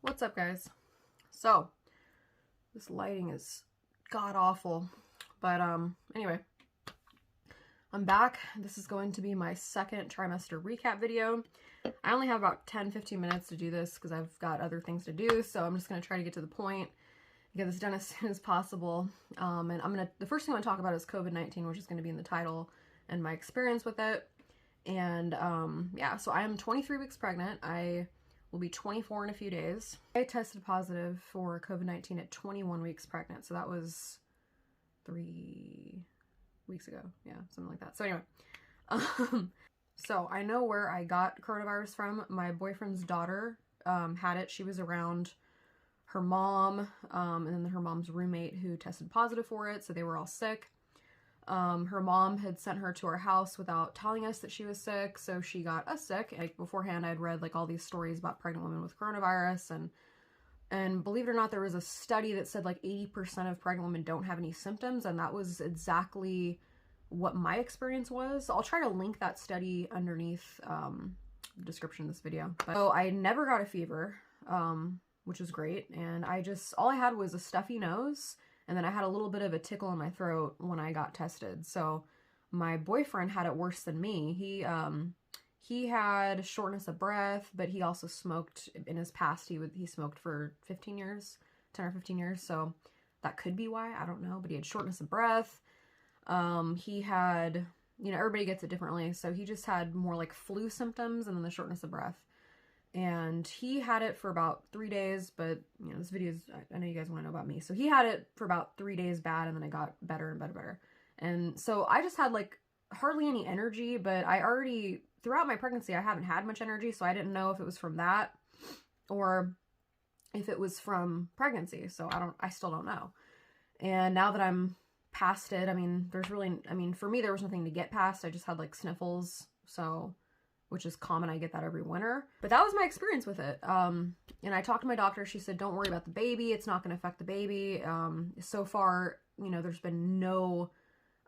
What's up, guys? So this lighting is god awful, but anyway, I'm back. This is going to be my second trimester recap video. I only have about 10-15 minutes to do this because I've got other things to do, so I'm just going to try to get to the point, get this done as soon as possible. And the first thing I'm going to talk about is COVID-19, which is going to be in the title, and my experience with it. And yeah, so I am 23 weeks pregnant. I will be 24 in a few days. I tested positive for COVID-19 at 21 weeks pregnant, so that was 3 weeks ago. Yeah, something like that. So anyway, so I know where I got coronavirus from. My boyfriend's daughter had it. She was around her mom, and then her mom's roommate who tested positive for it, so they were all sick. Her mom had sent her to our house without telling us that she was sick, so she got us sick. Like, beforehand, I'd read like all these stories about pregnant women with coronavirus, and believe it or not, there was a study that said like 80% of pregnant women don't have any symptoms, and that was exactly what my experience was. I'll try to link that study underneath the description of this video. So I never got a fever, which is great, and all I had was a stuffy nose. And then I had a little bit of a tickle in my throat when I got tested. So my boyfriend had it worse than me. He had shortness of breath, but he also smoked in his past. He smoked for 15 years, 10 or 15 years. So that could be why, I don't know. But he had shortness of breath. He had, everybody gets it differently. So he just had more like flu symptoms and then the shortness of breath. And he had it for about 3 days, but, this video is, I know you guys want to know about me. So he had it for about 3 days bad, and then it got better and better. And so I just had, like, hardly any energy, but throughout my pregnancy, I haven't had much energy, so I didn't know if it was from that or if it was from pregnancy. So I still don't know. And now that I'm past it, for me, there was nothing to get past. I just had, like, sniffles, which is common. I get that every winter. But that was my experience with it. And I talked to my doctor. She said, don't worry about the baby. It's not going to affect the baby. So far, there's been no,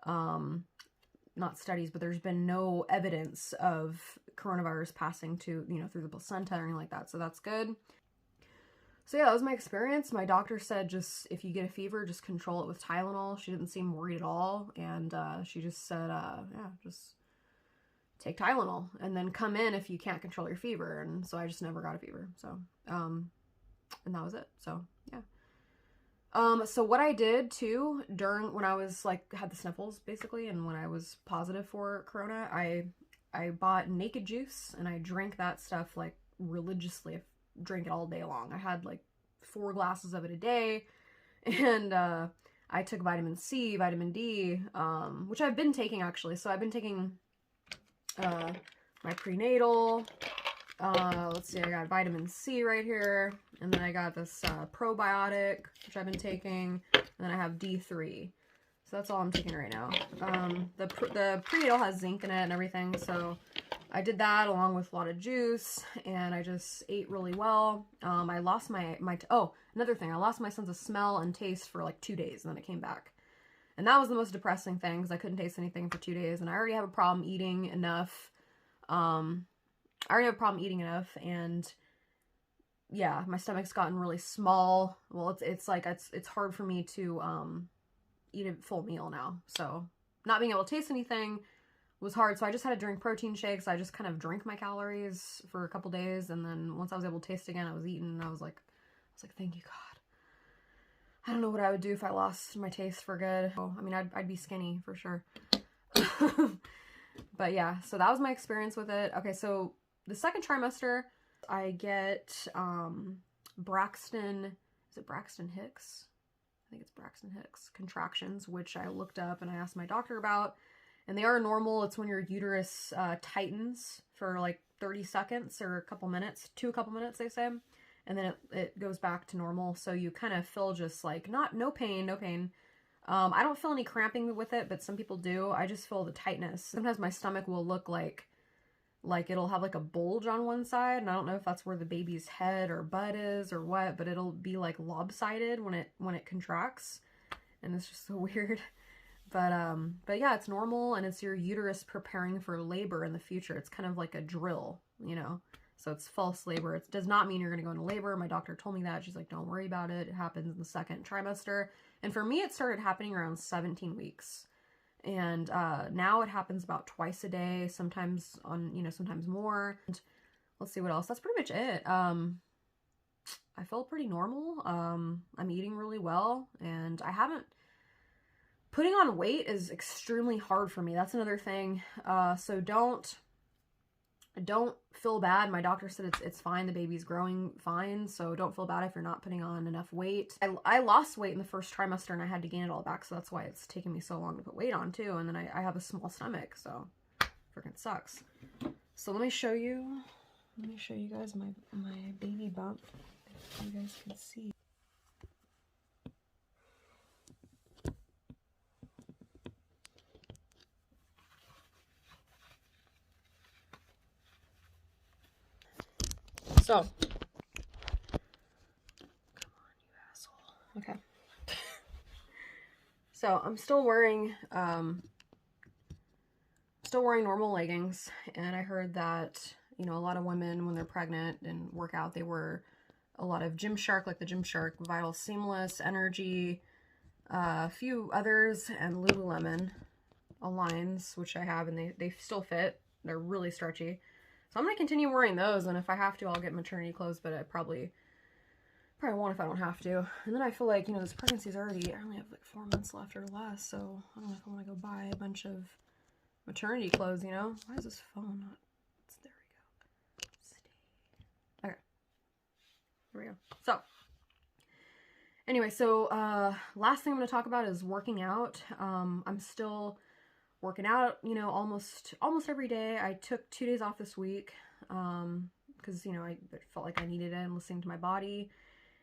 not studies, but there's been no evidence of coronavirus passing to, through the placenta or anything like that. So that's good. So yeah, that was my experience. My doctor said just, if you get a fever, just control it with Tylenol. She didn't seem worried at all. And she just said, yeah, just take Tylenol and then come in if you can't control your fever. And so I just never got a fever. So, and that was it. So, yeah. So what I did too, when I was had the sniffles basically, and when I was positive for Corona, I bought Naked Juice and I drank that stuff like religiously. I drank it all day long. I had like 4 glasses of it a day, and, I took vitamin C, vitamin D, which I've been taking actually. So I've been taking my prenatal, let's see, I got vitamin C right here, and then I got this probiotic, which I've been taking, and then I have D3, so that's all I'm taking right now. The prenatal has zinc in it and everything, so I did that along with a lot of juice, and I just ate really well. I lost another thing, I lost my sense of smell and taste for like 2 days, and then it came back. And that was the most depressing thing, because I couldn't taste anything for 2 days, and I already have a problem eating enough. And yeah, my stomach's gotten really small. Well, it's hard for me to eat a full meal now. So not being able to taste anything was hard. So I just had to drink protein shakes. I just kind of drank my calories for a couple days, and then once I was able to taste again, I was eating, and I was like, thank you, God. I don't know what I would do if I lost my taste for good. I'd be skinny for sure. But yeah, so that was my experience with it. Okay, so the second trimester, I get Braxton, is it Braxton Hicks? I think it's Braxton Hicks contractions, which I looked up and I asked my doctor about. And they are normal. It's when your uterus tightens for like 30 seconds or a couple minutes, they say. And then it goes back to normal. So you kind of feel just like, no pain. I don't feel any cramping with it, but some people do. I just feel the tightness. Sometimes my stomach will look like it'll have like a bulge on one side. And I don't know if that's where the baby's head or butt is or what, but it'll be like lopsided when it contracts. And it's just so weird. But yeah, it's normal, and it's your uterus preparing for labor in the future. It's kind of like a drill, So it's false labor. It does not mean you're going to go into labor. My doctor told me that. She's like, don't worry about it. It happens in the second trimester. And for me, it started happening around 17 weeks. And now it happens about twice a day, sometimes sometimes more. And let's see what else. That's pretty much it. I feel pretty normal. I'm eating really well, and putting on weight is extremely hard for me. That's another thing. So don't feel bad. My doctor said it's fine. The baby's growing fine. So don't feel bad if you're not putting on enough weight. I lost weight in the first trimester and I had to gain it all back. So that's why it's taken me so long to put weight on too. And then I have a small stomach. So freaking sucks. So let me show you guys my baby bump. If you guys can see. So, come on, you asshole. Okay. So I'm still wearing normal leggings, and I heard that, you know, a lot of women when they're pregnant and work out, they wear a lot of Gymshark, like the Gymshark Vital Seamless, Energy, a few others, and Lululemon Aligns, which I have, and they still fit. They're really stretchy. So I'm going to continue wearing those, and if I have to, I'll get maternity clothes, but I probably won't if I don't have to. And then I feel like, you know, this pregnancy's already, I only have like 4 months left or less, so I don't know if I want to go buy a bunch of maternity clothes, you know? Why is this phone not, there we go. Stay. Okay. There we go. So, anyway, so last thing I'm going to talk about is working out. I'm still working out, you know, almost every day. I took 2 days off this week because, you know, I felt like I needed it. I'm listening to my body,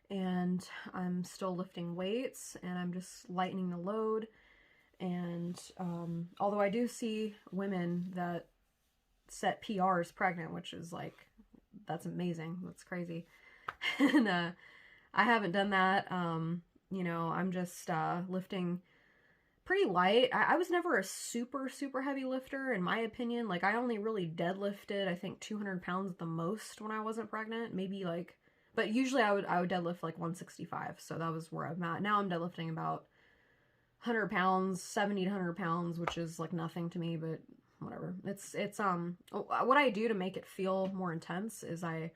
and I'm still lifting weights, and I'm just lightening the load. And although I do see women that set PRs pregnant, which is like, that's amazing. That's crazy. And I haven't done that. You know, I'm just lifting pretty light. I was never a super heavy lifter, in my opinion. Like, I only really deadlifted, I think, 200 pounds at the most when I wasn't pregnant. Maybe like, but usually I would deadlift like 165. So that was where I'm at. Now I'm deadlifting about 100 pounds, 70 to 100 pounds, which is like nothing to me, but whatever. It's what I do to make it feel more intense is I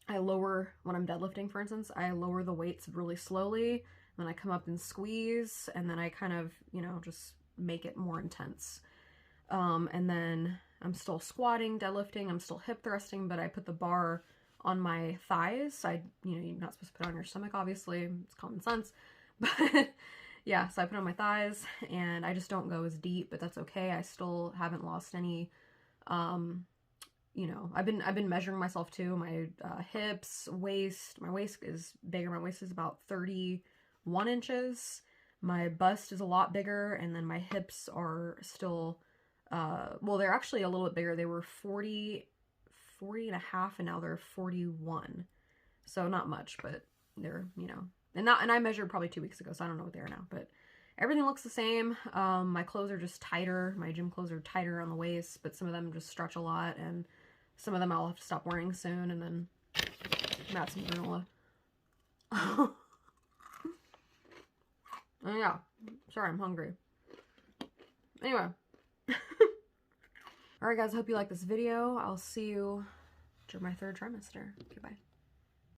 lower, when I'm deadlifting, for instance, I lower the weights really slowly. Then I come up and squeeze, and then I kind of, you know, just make it more intense. And then I'm still squatting, deadlifting, I'm still hip thrusting, but I put the bar on my thighs. You know, you're not supposed to put it on your stomach, obviously. It's common sense. But yeah, so I put it on my thighs, and I just don't go as deep, but that's okay. I still haven't lost any, you know, I've been measuring myself too. My hips, waist, my waist is bigger. My waist is about 31 inches. My bust is a lot bigger, and then my hips are still, well, they're actually a little bit bigger. They were 40 and a half, and now they're 41. So not much, but they're, you know, and I measured probably 2 weeks ago, so I don't know what they are now, but everything looks the same. My clothes are just tighter. My gym clothes are tighter on the waist, but some of them just stretch a lot, and some of them I'll have to stop wearing soon, and then I'm at some granola. Oh yeah, sorry, I'm hungry. Anyway. Alright guys, I hope you like this video. I'll see you during my 3rd trimester. Okay, bye.